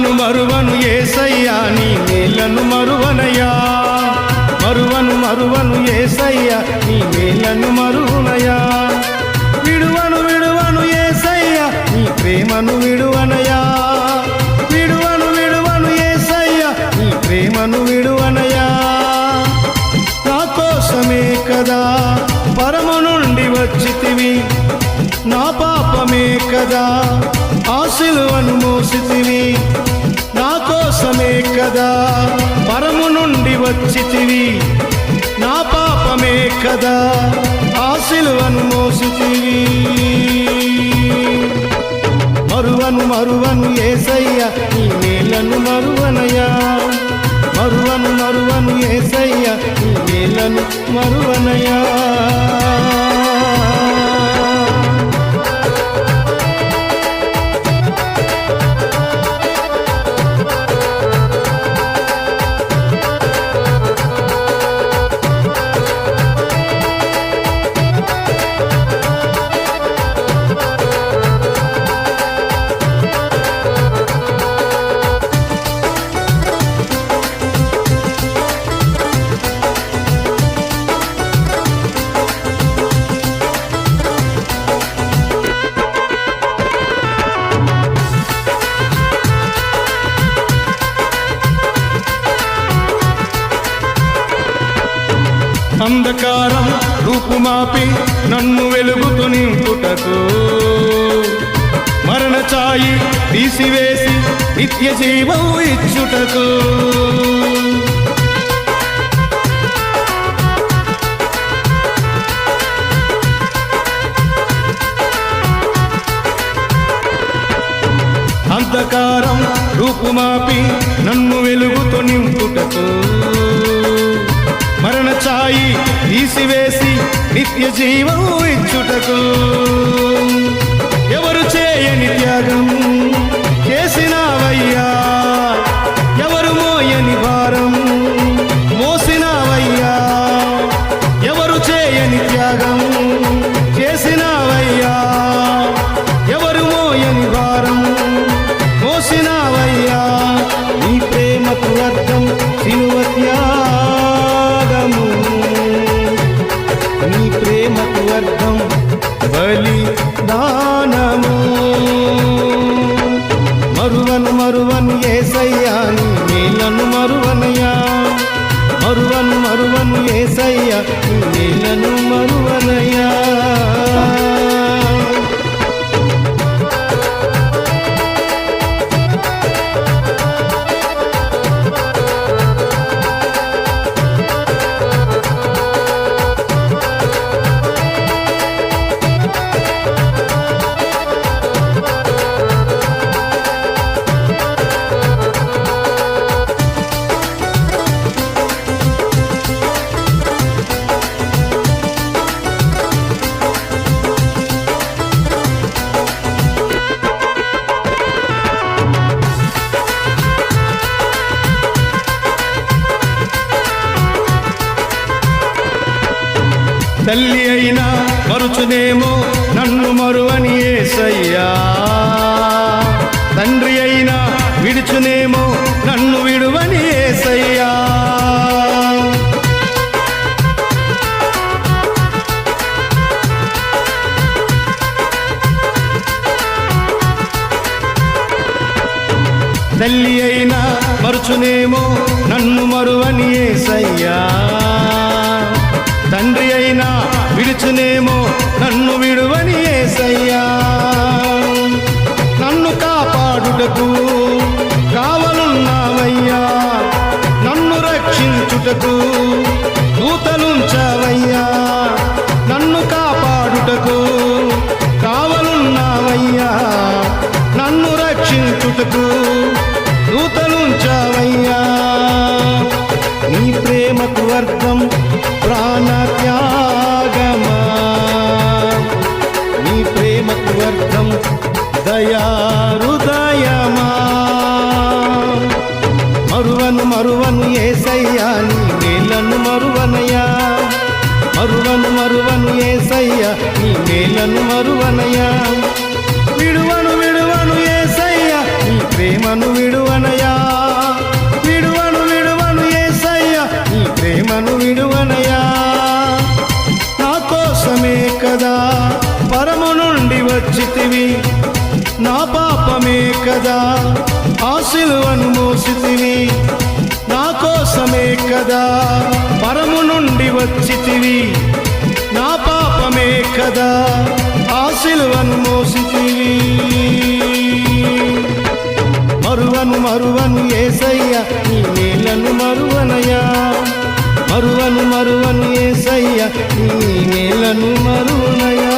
మరువను మరువను యేసయ్యా నీ మేలను మరువనయా మరువను మరువను యేసయ్యా నీ మేలను మరువనయా విడువను విడువను యేసయ్యా నీ ప్రేమను విడువనయా విడువను విడువను యేసయ్యా నీ ప్రేమను విడువనయా నా కోసమే కదా పరము నుండి వచ్చితివి నా పాపమే కదా ఆ సిలువను మోసితివి నా కోసమే కదా పరము నుండి వచ్చితివి నా పాపమే కదా ఆ సిలువను మోసితివి మరువను మరువను యేసయ్యా నీ మేలను మరువనయా మరువను మరువను యేసయ్యా నీ మేలను మరువనయా అంధకారం రూపుమాపి నన్ను వెలుగుతు నింపుటకు మరణ ఛాయి తీసివేసి నిత్య జీవం ఇచ్చుటకు అంధకారం రూపుమాపి నన్ను వెలుగుతు నింపుటకు మరణ ఛాయి తీసివేసి నిత్య జీవం ఇచ్చుటకు ఎవరు చేయని త్యాగం చేసినావయ్యా ఎవరు మోయని భారం మోసినావయ్యా ఎవరు చేయని త్యాగం చేసినావయ్యా ఎవరు మోయని భారం మోసినావయ్యా నీ ప్రేమకు అర్థం సిలువ త్యాగము నీ ప్రేమకు అర్థం బలిదానము మరువను మరువను యేసయ్యా నీ మేలను మరువనయా మరువను మరువను యేసయ్యా నీ మేలను మరువనయా తల్లి అయినా మరుచునేమో నన్ను మరువని యేసయ్యా తండ్రి అయినా విడుచునేమో నన్ను విడువని యేసయ్యా తల్లి అయినా మరుచునేమో నన్ను మరువని యేసయ్యా తండ్రి అయినా విడుచునేమో నన్ను విడువని యేసయ్యా నన్ను కాపాడుటకు కావలున్నావయ్యా నన్ను రక్షించుటకు దూతలుంచావయ్యా నన్ను కాపాడుటకు కావలున్నావయ్యా నన్ను రక్షించుటకు దూతలుంచావయ్యా నీ ప్రేమకు అర్థం ప్రాణత్యాగమా నీ ప్రేమకు అర్థం దయాహృదయమా మరువను మరువను యేసయ్యా నీ మేలను మరువనయా మరువను మరువను యేసయ్యా నీ మేలను మరువనయా విడువను విడువను యేసయ్యా నీ ప్రేమ ప్రేమను విడువనయా, విడువను విడువను యేసయ్యా నీ ప్రేమను విడువనయా. నా కోసమే కదా పరము నుండి వచ్చితివి, నా పాపమే కదా ఆ సిలువను మోసితివి. నా కోసమే కదా పరము నుండి వచ్చితివి, నా పాపమే కదా ఆ సిలువను మోసితివి. మరువను మరువను యేసయ్యా నీ మేలను మరువనయా, మరువను మరువను యేసయ్యా నీ మేలను మరువనయా.